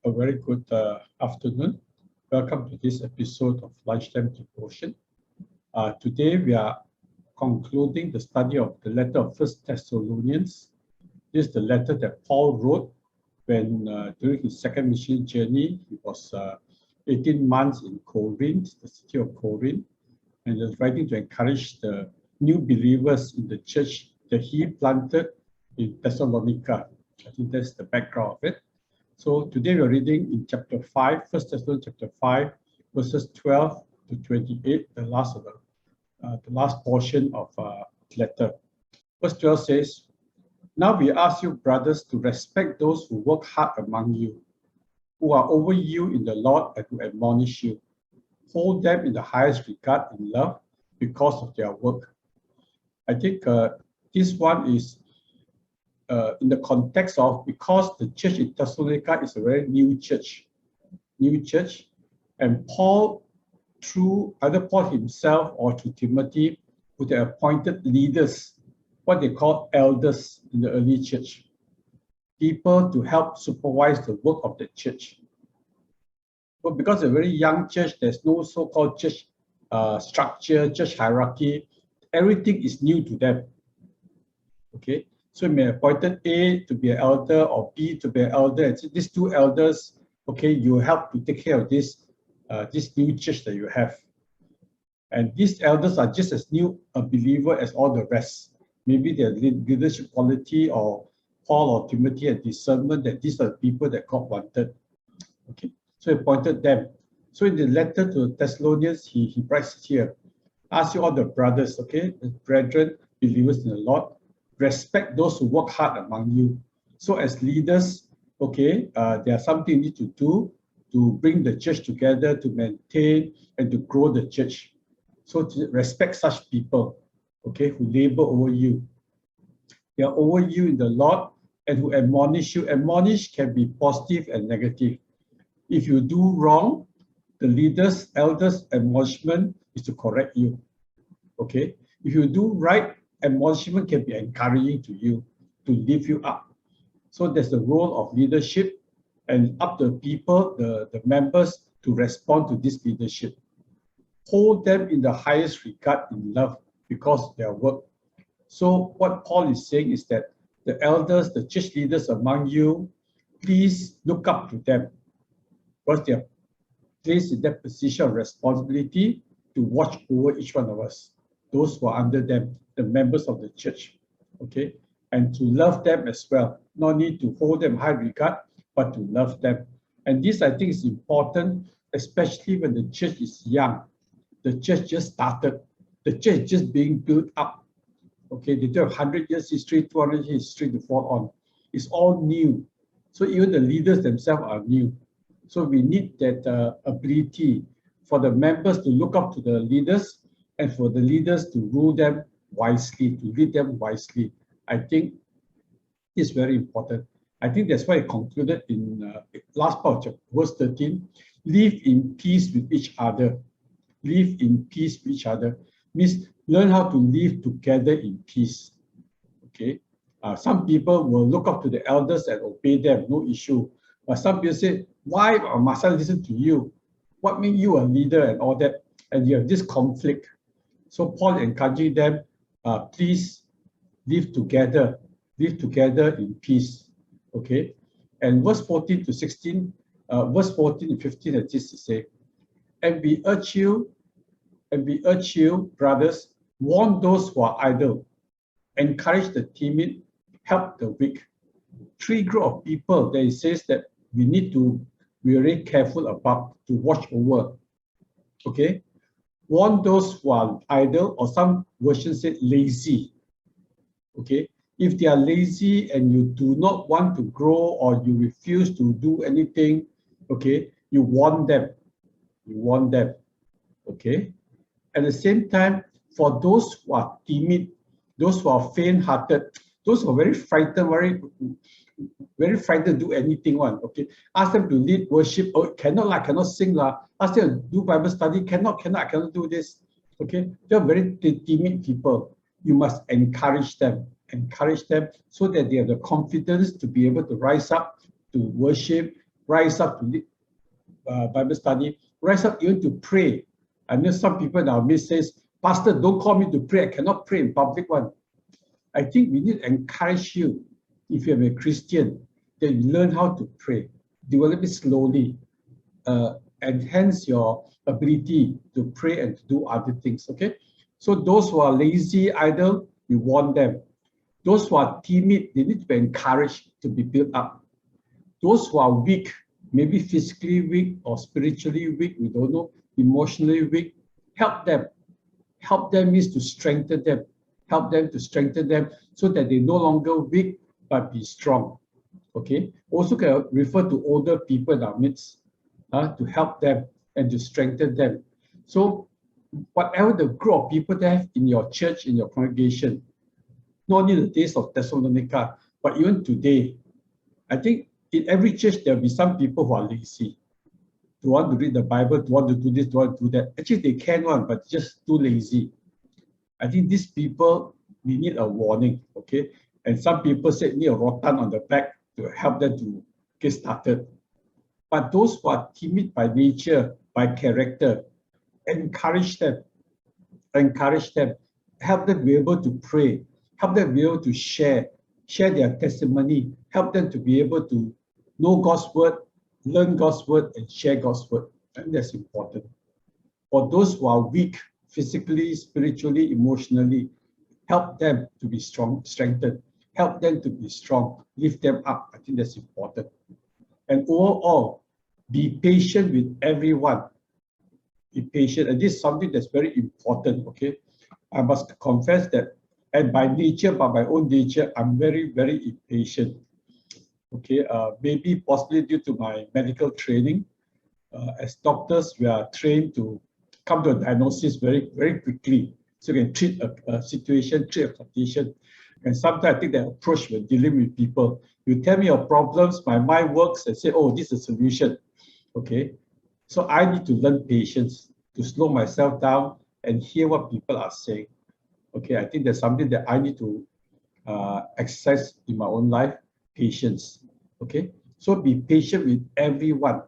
a very good afternoon. Welcome to this episode of Lunchtime Devotion. Today we are concluding the study of the letter of 1 Thessalonians. This is the letter that Paul wrote when during his second mission journey. He was 18 months in Corinth, the city of Corinth, and he was writing to encourage the new believers in the church that he planted in Thessalonica. I think that's the background of it. So today we're reading in chapter 5, 1 Thessalonians chapter 5, verses 12 to 28, the last portion of the letter. Verse 12 says, "Now we ask you, brothers, to respect those who work hard among you, who are over you in the Lord and who admonish you. Hold them in the highest regard and love because of their work." I think this one is in the context of because the church in Thessalonica is a very new church, and Paul, through either Paul himself or through Timothy, would have appointed leaders, what they call elders in the early church, people to help supervise the work of the church. But because it's a very young church, there's no so-called church structure, church hierarchy. Everything is new to them. Okay. So we may have appointed A to be an elder or B to be an elder. And so these two elders, okay, you help to take care of this new church that you have. And these elders are just as new a believer as all the rest. Maybe their leadership quality or Paul or Timothy had discernment that these are the people that God wanted. Okay, so he appointed them. So in the letter to the Thessalonians, he writes here, "Ask you all the brothers, okay, the brethren, believers in the Lord, respect those who work hard among you." So as leaders, okay, there are something you need to do to bring the church together, to maintain and to grow the church. So to respect such people, okay, who labor over you. They are over you in the Lord and who admonish you. Admonish can be positive and negative. If you do wrong, the leaders, elders' admonishment is to correct you. Okay, if you do right, admonishment can be encouraging to you, to lift you up. So there's the role of leadership, and up to the people, the members, to respond to this leadership. Hold them in the highest regard in love because of their work. So what Paul is saying is that the elders, the church leaders among you, please look up to them, because they are placed in that position of responsibility to watch over each one of us, those who are under them, the members of the church, okay? And to love them as well. No need to hold them in high regard, but to love them. And this, I think, is important, especially when the church is young. The church just started. The church is just being built up. Okay, they don't have 100 years history, 200 years history to fall on. It's all new. So even the leaders themselves are new. So we need that ability for the members to look up to the leaders and for the leaders to rule them wisely, to lead them wisely. I think it's very important. I think that's why I concluded in last part of verse 13, live in peace with each other. Live in peace with each other means learn how to live together in peace. Okay, some people will look up to the elders and obey them, no issue. But some people say, why must I listen to you? What makes you a leader and all that? And you have this conflict. So Paul encouraging them, please live together in peace. Okay, and verse 14 to 16, verse 14 and 15, as this to say, and we urge you, brothers, warn those who are idle, encourage the timid, help the weak. Three group of people that it says that we need to be very careful about, to watch over. Okay, warn those who are idle, or some versions say lazy. Okay, if they are lazy and you do not want to grow or you refuse to do anything, okay, you warn them. Okay. At the same time, for those who are timid, those who are faint-hearted, those who are very frightened, very frightened to do anything one. Okay, ask them to lead worship. Oh, cannot sing lah. Ask them to do Bible study. I cannot do this. Okay, they are very timid people. You must encourage them so that they have the confidence to be able to rise up, to worship, rise up to lead Bible study, rise up even to pray. I know some people in our midst says, Pastor, don't call me to pray. I cannot pray in public one. I think we need to encourage you, if you're a Christian, that you learn how to pray. Develop it slowly. Enhance your ability to pray and to do other things, okay? So those who are lazy, idle, you warn them. Those who are timid, they need to be encouraged to be built up. Those who are weak, maybe physically weak or spiritually weak, we don't know, emotionally weak, help them. Help them means to strengthen them. Help them to strengthen them so that they no longer weak, but be strong. Okay? Also can refer to older people in our midst to help them and to strengthen them. So whatever the group of people they have in your church, in your congregation, not only the days of Thessalonica, but even today, I think in every church there will be some people who are lazy. They want to read the Bible, they want to do this, they want to do that. Actually, they can one, but just too lazy. I think these people, we need a warning, okay? And some people said need a rotan on the back to help them to get started. But those who are timid by nature, by character, encourage them, help them be able to pray, help them be able to share their testimony, help them to be able to know God's word, learn God's word, and share God's word. And that's important. For those who are weak, physically, spiritually, emotionally, help them to be strong, strengthened, help them to be strong, lift them up. I think that's important. And overall, be patient with everyone. Be patient, and this is something that's very important, okay? I must confess that, and by nature, by my own nature, I'm very, very impatient. Okay, maybe possibly due to my medical training. As doctors, we are trained to come to a diagnosis very, very quickly. So you can treat a situation, treat a condition. And sometimes I think that approach when dealing with people, you tell me your problems, my mind works and say, oh, this is a solution. Okay, so I need to learn patience, to slow myself down and hear what people are saying. Okay, I think that's something that I need to exercise in my own life, patience. Okay, so be patient with everyone.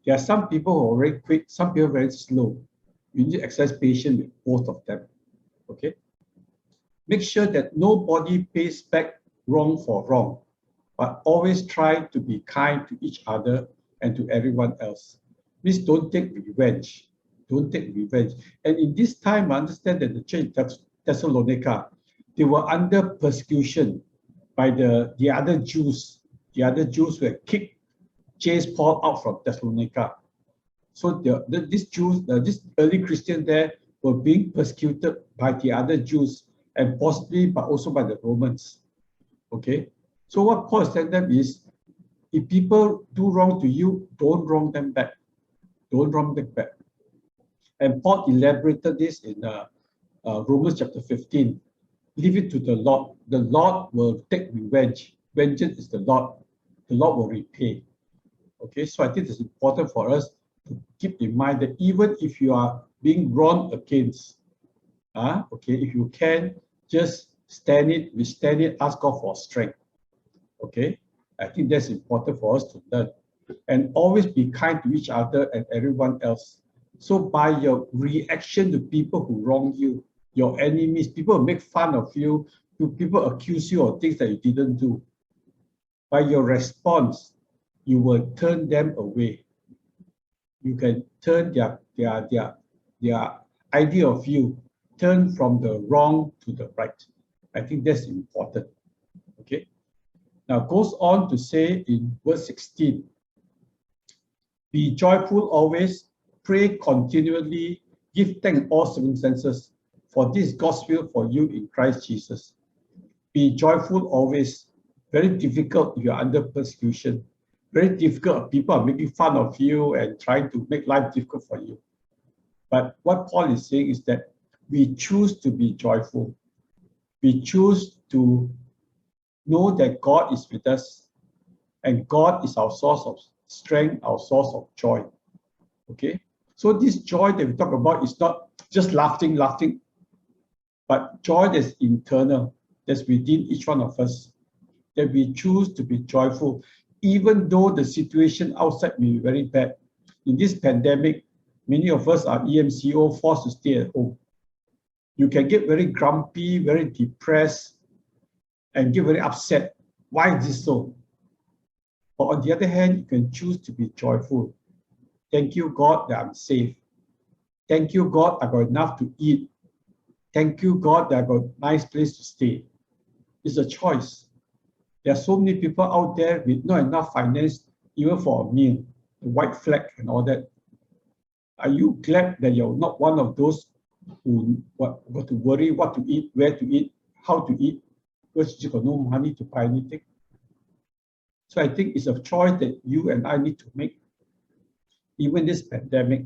There are some people who are very quick, some people are very slow. You need to exercise patience with both of them. Okay, make sure that nobody pays back wrong for wrong, but always try to be kind to each other and to everyone else. Please don't take revenge. Don't take revenge. And in this time, I understand that the church in Thessalonica, they were under persecution by the other Jews. The other Jews were chased Paul out from Thessalonica. So these Jews, these early Christians there were being persecuted by the other Jews and possibly, but also by the Romans. Okay. So what Paul is telling them is, if people do wrong to you, don't wrong them back. Don't wrong them back. And Paul elaborated this in Romans chapter 15. Leave it to the Lord. The Lord will take revenge. Vengeance is the Lord. The Lord will repay. Okay, so I think it's important for us to keep in mind that even if you are being wronged against, okay, if you can, just stand it, withstand it, ask God for strength. Okay, I think that's important for us to learn. And always be kind to each other and everyone else. So by your reaction to people who wrong you, your enemies, people make fun of you, people accuse you of things that you didn't do. By your response, you will turn them away. You can turn their idea of you, turn from the wrong to the right. I think that's important. Okay. Now goes on to say in verse 16, be joyful always, pray continually, give thanks in all circumstances, for this is God's will for you in Christ Jesus. Be joyful always. Very difficult if you're under persecution. Very difficult. People are making fun of you and trying to make life difficult for you. But what Paul is saying is that we choose to be joyful. We choose to know that God is with us and God is our source of strength, our source of joy. Okay? So this joy that we talk about is not just laughing, but joy that's internal, that's within each one of us, that we choose to be joyful, even though the situation outside may be very bad, in this pandemic, many of us are EMCO forced to stay at home. You can get very grumpy, very depressed, and get very upset. Why is this so? But on the other hand, you can choose to be joyful. Thank you, God, that I'm safe. Thank you, God, I got enough to eat. Thank you, God, that I got a nice place to stay. It's a choice. There are so many people out there with not enough finance, even for a meal, the white flag and all that. Are you glad that you're not one of those who got to worry what to eat, where to eat, how to eat, because you got no money to buy anything? So I think it's a choice that you and I need to make. Even this pandemic,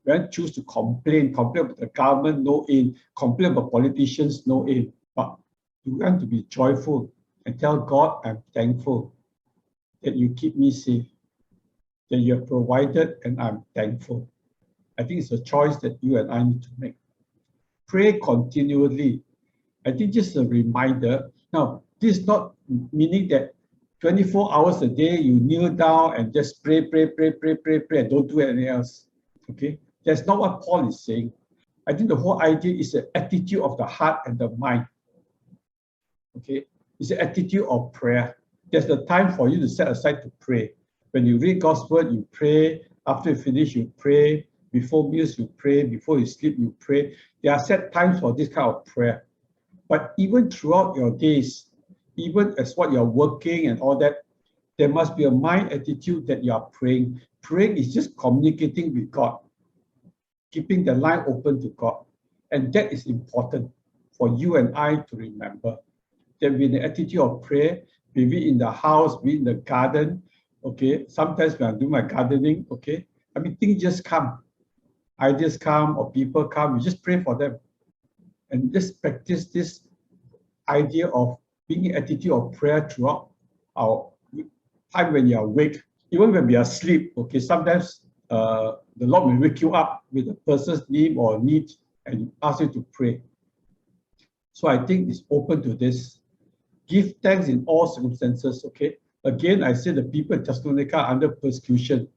we don't choose to complain about the government, no aid, complain about politicians, no aid. But you want to be joyful and tell God, I'm thankful that you keep me safe, that you have provided, and I'm thankful. I think it's a choice that you and I need to make. Pray continually. I think just a reminder. Now, this is not meaning that 24 hours a day you kneel down and just pray, and don't do anything else. Okay? That's not what Paul is saying. I think the whole idea is an attitude of the heart and the mind. Okay? It's an attitude of prayer. There's the time for you to set aside to pray. When you read God's word, you pray. After you finish, you pray. Before meals, you pray. Before you sleep, you pray. There are set times for this kind of prayer. But even throughout your days, even as what you're working and all that, there must be a mind attitude that you are praying. Praying is just communicating with God, keeping the line open to God. And that is important for you and I to remember. That with the attitude of prayer, be it in the house, be it in the garden, okay? Sometimes when I do my gardening, okay? I mean, things just come. Ideas come or people come, you just pray for them. And just practice this idea of being an attitude of prayer throughout our time when you're awake, even when we are asleep, okay? Sometimes the Lord will wake you up with a person's name or need and ask you to pray. So I think it's open to this. Give thanks in all circumstances, okay? Again, I say the people in Thessalonica are under persecution.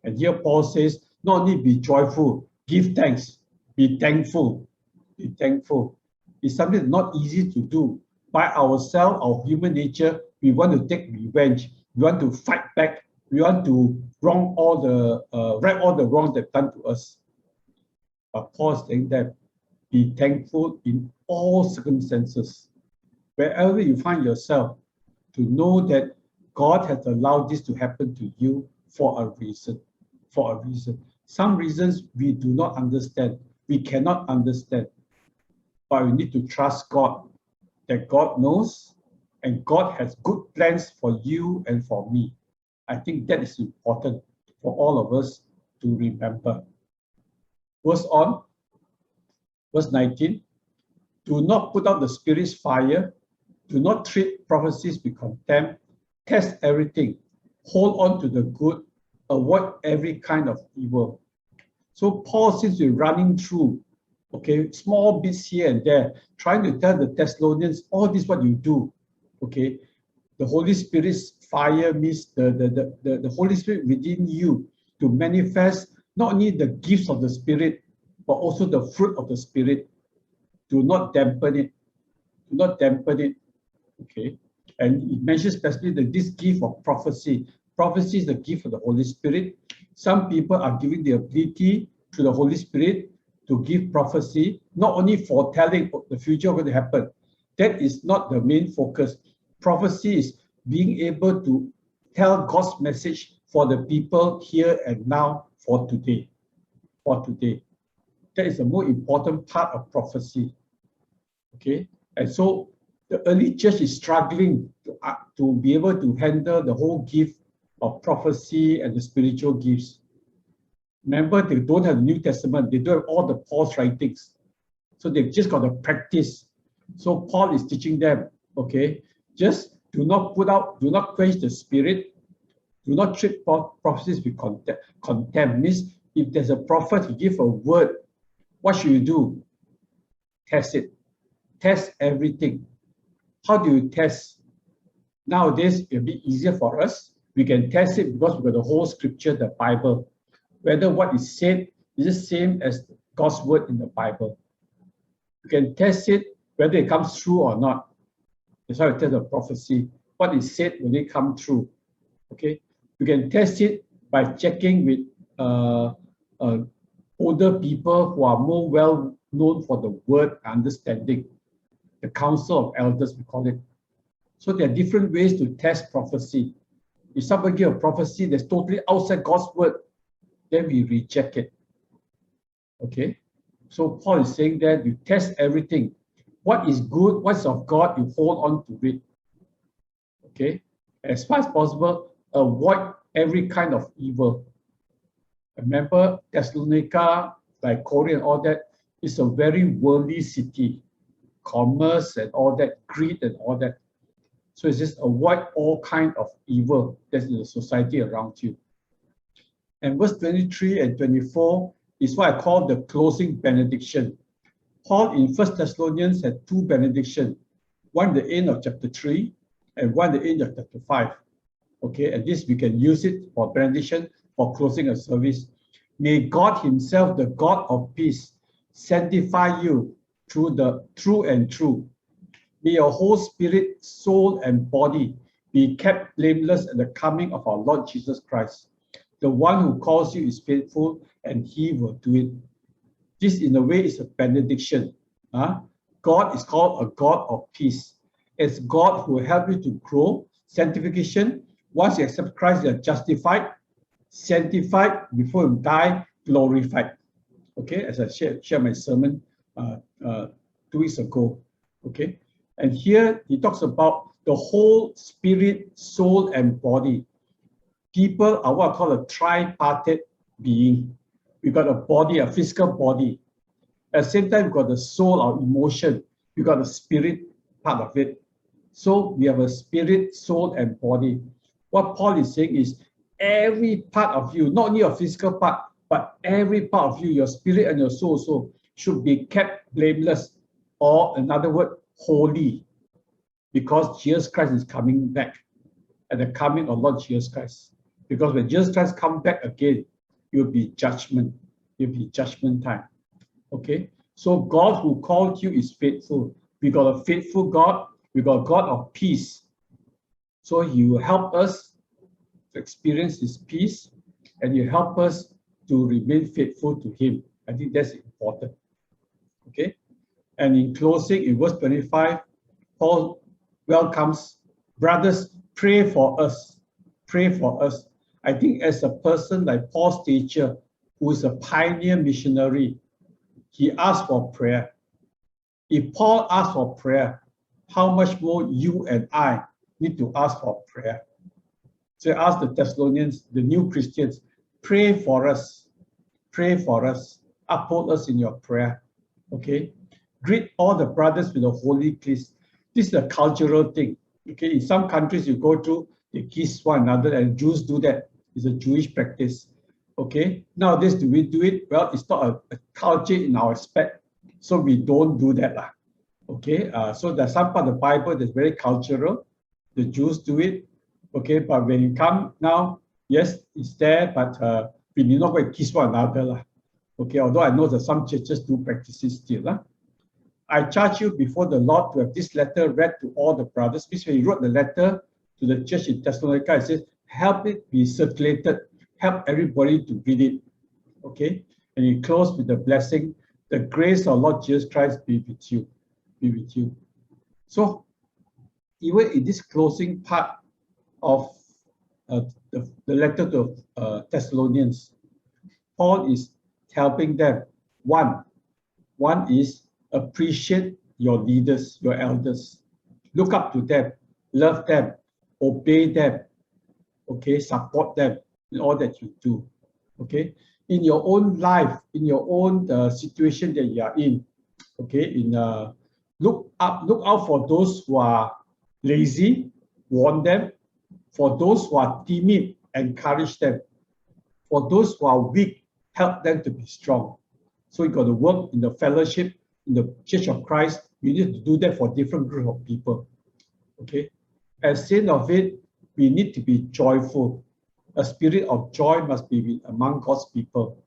And here Paul says, not only be joyful, give thanks, be thankful, be thankful. It's something not easy to do. By ourselves, our human nature, we want to take revenge. We want to fight back. We want to right all the wrongs they've done to us. But Paul is saying that be thankful in all circumstances. Wherever you find yourself, to know that God has allowed this to happen to you for a reason. For a reason. Some reasons we do not understand. We cannot understand. But we need to trust God, that God knows and God has good plans for you and for me. I think that is important for all of us to remember. Verse 19. Do not put out the Spirit's fire. Do not treat prophecies with contempt. Test everything. Hold on to the good. Avoid every kind of evil. So Paul seems to be running through, okay, small bits here and there, trying to tell the Thessalonians, all this what you do, okay? The Holy Spirit's fire means the Holy Spirit within you to manifest not only the gifts of the Spirit, but also the fruit of the Spirit. Do not dampen it. Do not dampen it, okay? And it mentions especially that this gift of prophecy. Prophecy is the gift of the Holy Spirit. Some people are given the ability through the Holy Spirit to give prophecy, not only foretelling the future going to happen. That is not the main focus. Prophecy is being able to tell God's message for the people here and now for today. For today. That is the more important part of prophecy. Okay? And so the early church is struggling to be able to handle the whole gift of prophecy and the spiritual gifts. Remember, they don't have the New Testament. They don't have all the Paul's writings. So they've just got to practice. So Paul is teaching them, okay, just do not quench the Spirit. Do not treat prophecies with contempt. Means if there's a prophet who gives a word, what should you do? Test it. Test everything. How do you test? Nowadays, it'll be easier for us. We can test it because we've got the whole scripture, the Bible, whether what is said is the same as God's word in the Bible. We can test it whether it comes true or not. That's how we test the prophecy. What is said, will it come true? Okay. You can test it by checking with older people who are more well known for the word understanding. The council of elders, we call it. So there are different ways to test prophecy. If somebody gives a prophecy that's totally outside God's word, then we reject it. Okay? So Paul is saying that you test everything. What is good, what's of God, you hold on to it. Okay? As far as possible, avoid every kind of evil. Remember, Thessalonica, like Corinth and all that, is a very worldly city. Commerce and all that, greed and all that. So it's just avoid all kind of evil that's in the society around you. And verse 23 and 24 is what I call the closing benediction. Paul in 1 Thessalonians had two benedictions, one at the end of chapter 3 and one at the end of chapter 5. Okay, and this we can use it for benediction for closing a service. May God himself, the God of peace, sanctify you through the true and true. May your whole spirit, soul, and body be kept blameless at the coming of our Lord Jesus Christ. The one who calls you is faithful, and he will do it. This, in a way, is a benediction. God is called a God of peace. It's God who will help you to grow. Sanctification, once you accept Christ, you are justified, sanctified, before you die, glorified. Okay, as I shared my sermon 2 weeks ago. Okay, and here he talks about the whole spirit, soul, and body. People are what I call a tripartite being. We've got a body, a physical body. At the same time, we've got the soul, our emotion. We've got the spirit part of it. So we have a spirit, soul, and body. What Paul is saying is every part of you, not only your physical part, but every part of you, your spirit and your soul also, should be kept blameless, or another word, holy, because Jesus Christ is coming back at the coming of Lord Jesus Christ. Because when Jesus Christ comes back again, it will be judgment. It will be judgment time. Okay? So God who called you is faithful. We got a faithful God. We got a God of peace. So He will help us to experience His peace, and He will help us to remain faithful to Him. I think that's important. Okay? And in closing, in verse 25, Paul welcomes, brothers, pray for us. Pray for us. I think as a person like Paul's teacher, who is a pioneer missionary, he asked for prayer. If Paul asked for prayer, how much more you and I need to ask for prayer? So I asked the Thessalonians, the new Christians, pray for us. Pray for us. Uphold us in your prayer. Okay? Greet all the brothers with a holy kiss. This is a cultural thing. Okay? In some countries you go to, they kiss one another, and Jews do that. It's a Jewish practice. Okay? Nowadays, do we do it? Well, it's not a culture in our aspect, so we don't do that. Okay? So there's some part of the Bible that's very cultural. The Jews do it. Okay? But when you come now, yes, it's there, but we need not go and kiss one another. Okay? Although I know that some churches do practice it still. I charge you before the Lord to have this letter read to all the brothers. Because when he wrote the letter to the church in Thessalonica, it says, help it be circulated. Help everybody to read it. Okay? And he closed with the blessing, the grace of Lord Jesus Christ be with you. Be with you. So, even in this closing part of the letter to Thessalonians, Paul is helping them. One is appreciate your leaders, your elders. Look up to them, love them, obey them, okay, support them in all that you do, okay. In your own life, in your own situation that you are in, okay, look out for those who are lazy, warn them. For those who are timid, encourage them. For those who are weak, help them to be strong. So you got to work in the fellowship, in the Church of Christ. You need to do that for different group of people, okay. As sin of it, we need to be joyful. A spirit of joy must be among God's people.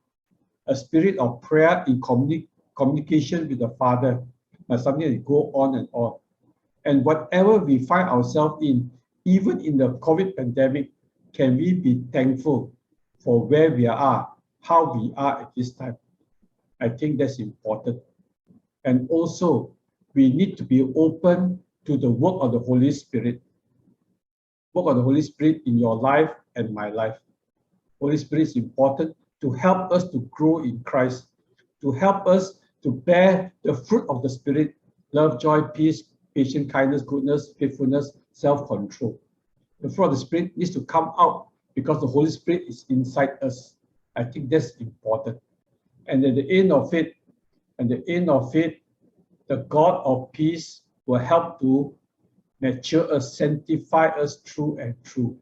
A spirit of prayer in communication with the Father must something that go on and on. And whatever we find ourselves in, even in the COVID pandemic, can we be thankful for where we are, how we are at this time? I think that's important. And also, we need to be open to the work of the Holy Spirit. Work of the Holy Spirit in your life and my life. Holy Spirit is important to help us to grow in Christ, to help us to bear the fruit of the Spirit: love, joy, peace, patience, kindness, goodness, faithfulness, self-control. The fruit of the Spirit needs to come out because the Holy Spirit is inside us. I think that's important. And at the end of it, the God of peace will help to mature us, sanctify us through and through,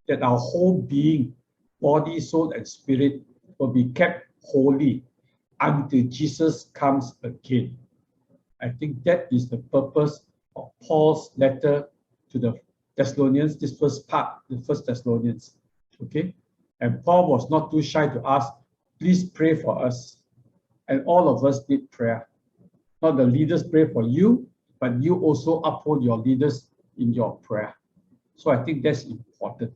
that our whole being, body, soul, and spirit will be kept holy until Jesus comes again. I think that is the purpose of Paul's letter to the Thessalonians, this first part, the First Thessalonians. Okay? And Paul was not too shy to ask, please pray for us. And all of us did prayer. Not the leaders pray for you, but you also uphold your leaders in your prayer. So I think that's important.